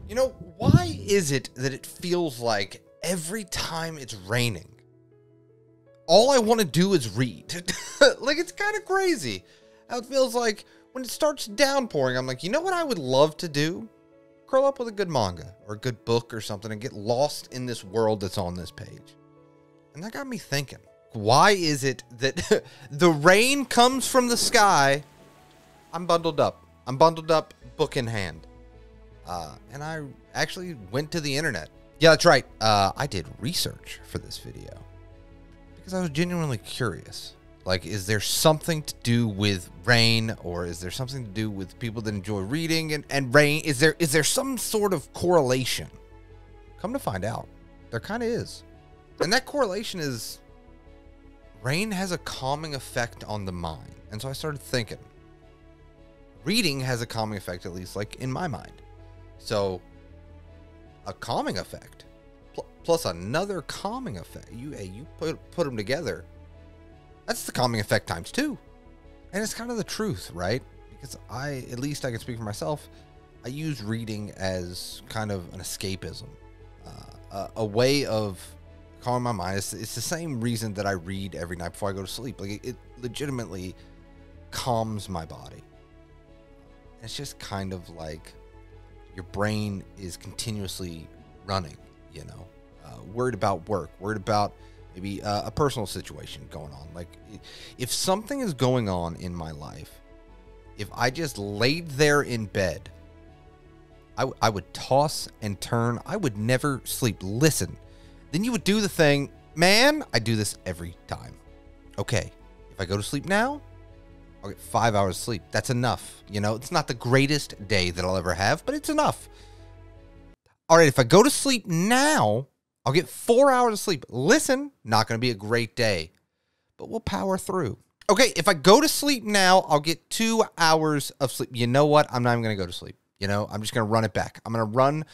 You know, why is it that it feels like every time it's raining, all I want to do is read? Like, it's kind of crazy how it feels like when it starts downpouring, I'm like, you know what I would love to do? Curl up with a good manga or a good book or something and get lost in this world that's on this page. And that got me thinking, why is it that the rain comes from the sky? I'm bundled up. I'm bundled up, book in hand. And I actually went to the internet. Yeah, that's right. I did research for this video because I was genuinely curious. Like, is there something to do with rain, or is there something to do with people that enjoy reading and rain? Is there some sort of correlation? Come to find out, there kind of is. And that correlation is rain has a calming effect on the mind. And so I started thinking, reading has a calming effect, at least like in my mind. So a calming effect plus another calming effect. You put them together. That's the calming effect times 2. And it's kind of the truth, right? Because at least I can speak for myself, I use reading as kind of an escapism, a way of calming my mind. It's the same reason that I read every night before I go to sleep. Like, it legitimately calms my body. It's just kind of like your brain is continuously running, you know, worried about work, worried about maybe a personal situation going on. Like, if something is going on in my life, if I just laid there in bed, I would toss and turn. I would never sleep. Listen, then you would do the thing. Man, I do this every time. Okay, if I go to sleep now, I'll get 5 hours of sleep. That's enough. You know, it's not the greatest day that I'll ever have, but it's enough. All right, if I go to sleep now, I'll get 4 hours of sleep. Listen, not going to be a great day, but we'll power through. Okay, if I go to sleep now, I'll get 2 hours of sleep. You know what? I'm not even going to go to sleep. You know, I'm just going to run it back. I'm going to run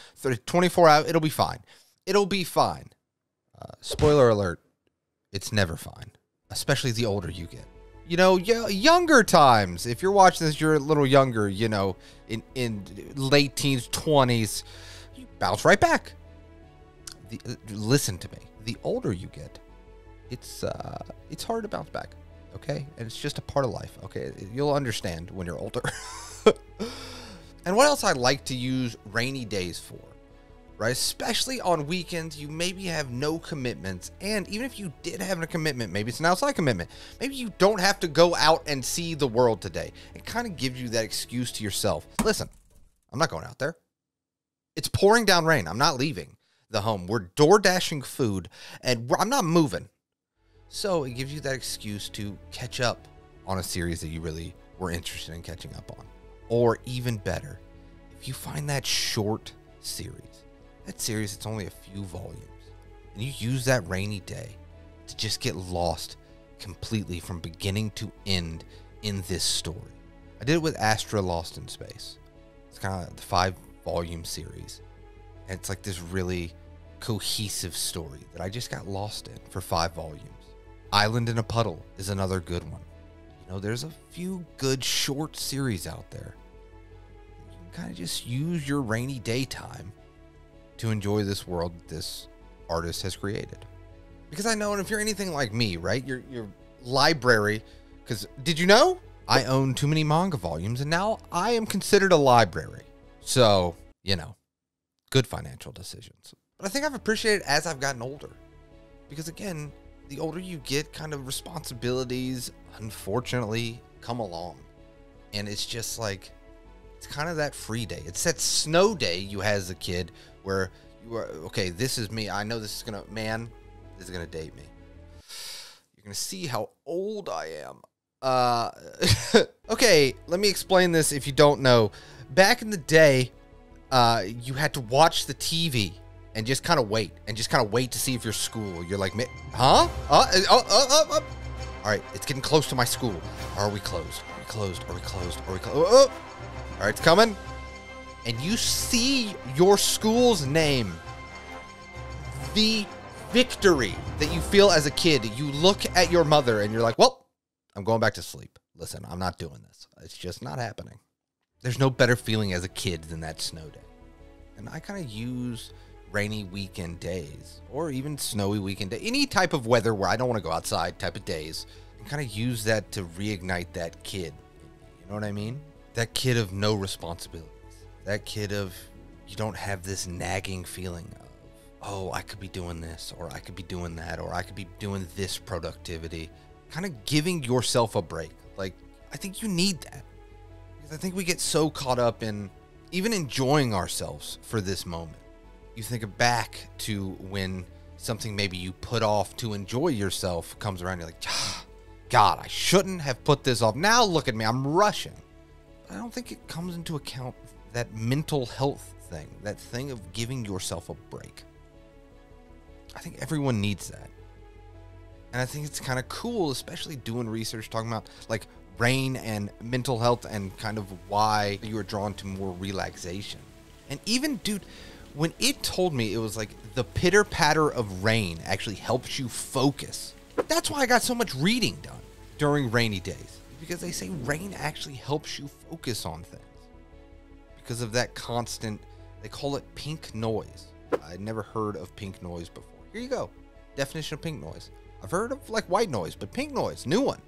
24 hours. It'll be fine. It'll be fine. Spoiler alert, it's never fine, especially the older you get. You know, younger times, if you're watching this, you're a little younger, you know, in late teens, 20s, you bounce right back. Listen to me. The older you get, it's hard to bounce back, okay? And it's just a part of life, okay? You'll understand when you're older. And what else I like to use rainy days for, right? Especially on weekends, you maybe have no commitments. And even if you did have a commitment, maybe it's an outside commitment. Maybe you don't have to go out and see the world today. It kind of gives you that excuse to yourself. Listen, I'm not going out there. It's pouring down rain. I'm not leaving the home. We're door dashing food and I'm not moving. So it gives you that excuse to catch up on a series that you really were interested in catching up on. Or even better, if you find that short series, that series, it's only a few volumes, and you use that rainy day to just get lost completely from beginning to end in this story. I did it with Astra Lost in Space. It's kind of the 5-volume series. And it's like this really cohesive story that I just got lost in for 5 volumes. Island in a Puddle is another good one. You know, there's a few good short series out there. You can kind of just use your rainy daytime to enjoy this world this artist has created. Because I know, and if you're anything like me, right, your library, because did you know I own too many manga volumes and now I am considered a library. So, you know, good financial decisions. But I think I've appreciated it as I've gotten older. Because again, the older you get, kind of responsibilities, unfortunately, come along. And it's just like, it's kind of that free day. It's that snow day you had as a kid where you are, okay, this is me. I know this is going to, man, this is going to date me. You're going to see how old I am. Okay, let me explain this if you don't know. Back in the day, you had to watch the TV and just kind of wait to see if your school, you're like, huh? All right, it's getting close to my school. Are we closed? Are we closed? Are we closed? Are we closed? All right, it's coming. And you see your school's name the victory that you feel as a kid. You look at your mother and you're like, well, I'm going back to sleep. Listen, I'm not doing this. It's just not happening. There's no better feeling as a kid than that snow day. And I kind of use rainy weekend days or even snowy weekend day, any type of weather where I don't want to go outside type of days, and kind of use that to reignite that kid. You know what I mean? That kid of no responsibilities. That kid of you don't have this nagging feeling of, oh, I could be doing this, or I could be doing that, or I could be doing this productivity. Kind of giving yourself a break. Like, I think you need that. Because I think we get so caught up in even enjoying ourselves for this moment. You think back to when something maybe you put off to enjoy yourself comes around, you're like, God, I shouldn't have put this off. Now look at me, I'm rushing. But I don't think it comes into account that mental health thing, that thing of giving yourself a break. I think everyone needs that. And I think it's kind of cool, especially doing research, talking about like rain and mental health and kind of why you are drawn to more relaxation. And even, dude, when it told me it was like the pitter patter of rain actually helps you focus. That's why I got so much reading done during rainy days, because they say rain actually helps you focus on things because of that constant, they call it pink noise. I'd never heard of pink noise before. Here you go. Definition of pink noise. I've heard of like white noise, but pink noise, new one.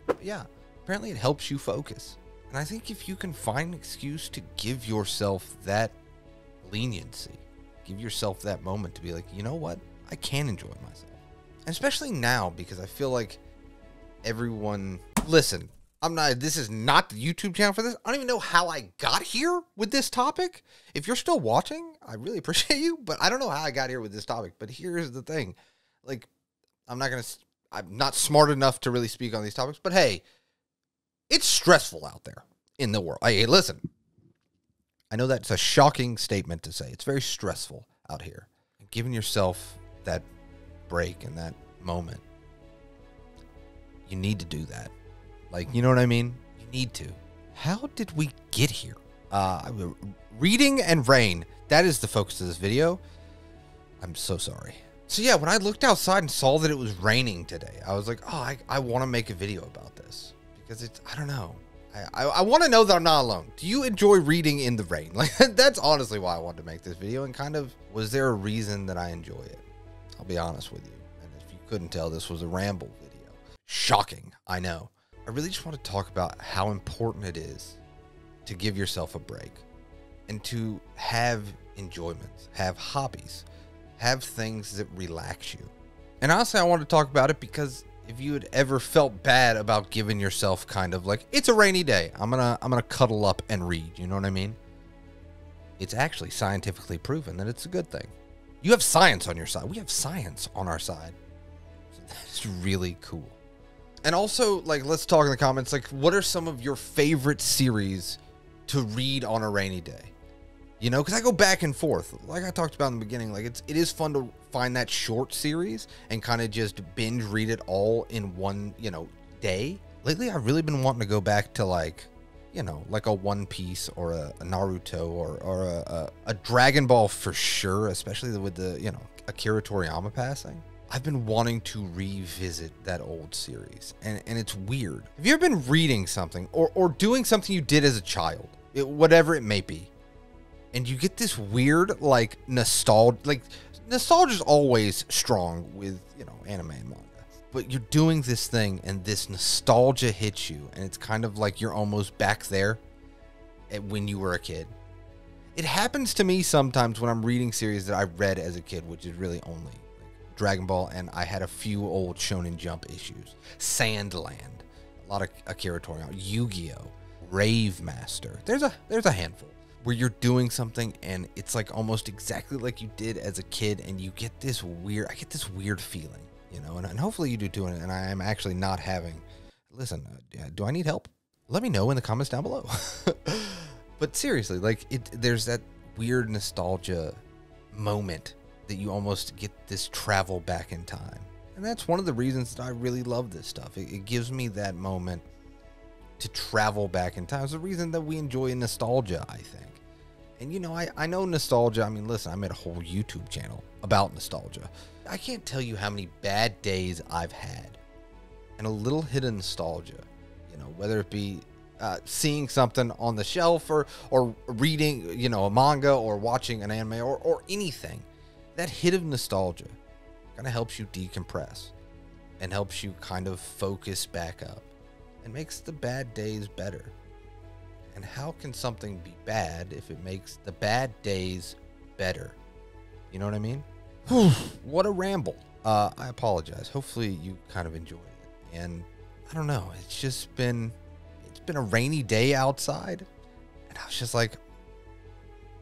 But yeah, apparently it helps you focus. And I think if you can find an excuse to give yourself that leniency, give yourself that moment to be like, you know what? I can enjoy myself. And especially now, because I feel like everyone, listen, this is not the YouTube channel for this. I don't even know how I got here with this topic. If you're still watching, I really appreciate you, but I don't know how I got here with this topic. But here's the thing. Like, I'm not smart enough to really speak on these topics, but hey, it's stressful out there in the world. Hey, listen, I know that's a shocking statement to say. It's very stressful out here. And giving yourself that break and that moment, you need to do that. Like, you know what I mean? You need to. How did we get here? Reading and rain. That is the focus of this video. I'm so sorry. So yeah, when I looked outside and saw that it was raining today, I was like, oh, I want to make a video about this. Because it's, I don't know. I want to know that I'm not alone. Do you enjoy reading in the rain? Like, that's honestly why I wanted to make this video. And kind of, was there a reason that I enjoy it? I'll be honest with you. And if you couldn't tell, this was a ramble video. Shocking, I know. I really just want to talk about how important it is to give yourself a break and to have enjoyments, have hobbies, have things that relax you. And honestly, I want to talk about it because if you had ever felt bad about giving yourself kind of like, it's a rainy day, I'm gonna cuddle up and read, you know what I mean? It's actually scientifically proven that it's a good thing. You have science on your side. We have science on our side. So that's really cool. And also, like, let's talk in the comments, like, what are some of your favorite series to read on a rainy day? You know, because I go back and forth. Like I talked about in the beginning, like, it is fun to find that short series and kind of just binge read it all in one, you know, day. Lately, I've really been wanting to go back to, like, you know, like a One Piece or a Naruto or a Dragon Ball for sure, especially with the, you know, Akira Toriyama passing. I've been wanting to revisit that old series, and it's weird. Have you ever been reading something or doing something you did as a child, whatever it may be, and you get this weird, like, nostalgia? Like, nostalgia's always strong with, you know, anime and manga, but you're doing this thing and this nostalgia hits you, and it's kind of like you're almost back there when you were a kid. It happens to me sometimes when I'm reading series that I read as a kid, which is really only Dragon Ball, and I had a few old Shonen Jump issues. Sandland, a lot of Akira Toriyama, Yu-Gi-Oh, Rave Master. There's a handful where you're doing something and it's like almost exactly like you did as a kid, and you get this weird, I get this weird feeling, you know, and hopefully you do too, and I am actually not having, listen, do I need help? Let me know in the comments down below. But seriously, like, there's that weird nostalgia moment that you almost get this travel back in time. And that's one of the reasons that I really love this stuff. It gives me that moment to travel back in time. It's the reason that we enjoy nostalgia, I think. And you know, I know nostalgia. I mean, listen, I made a whole YouTube channel about nostalgia. I can't tell you how many bad days I've had. And a little hidden nostalgia, you know, whether it be seeing something on the shelf or reading, you know, a manga or watching an anime or anything. That hit of nostalgia kind of helps you decompress and helps you kind of focus back up and makes the bad days better. And how can something be bad if it makes the bad days better? You know what I mean? What a ramble. I apologize. Hopefully you kind of enjoyed it. And I don't know, it's been a rainy day outside. And I was just like,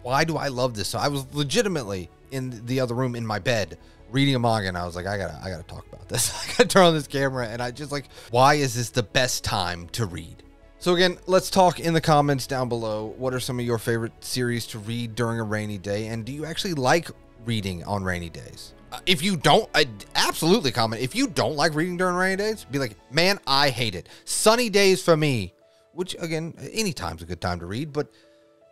why do I love this? So I was legitimately in the other room in my bed reading a manga, and I was like, I gotta talk about this. I gotta turn on this camera, and I just like, why is this the best time to read? So again, let's talk in the comments down below. What are some of your favorite series to read during a rainy day? And do you actually like reading on rainy days? If you don't, absolutely comment. If you don't like reading during rainy days, be like, man, I hate it. Sunny days for me. Which, again, any time's a good time to read. But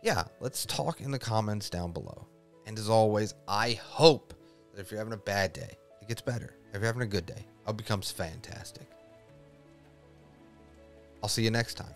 yeah, let's talk in the comments down below. And as always, I hope that if you're having a bad day, it gets better. If you're having a good day, it becomes fantastic. I'll see you next time.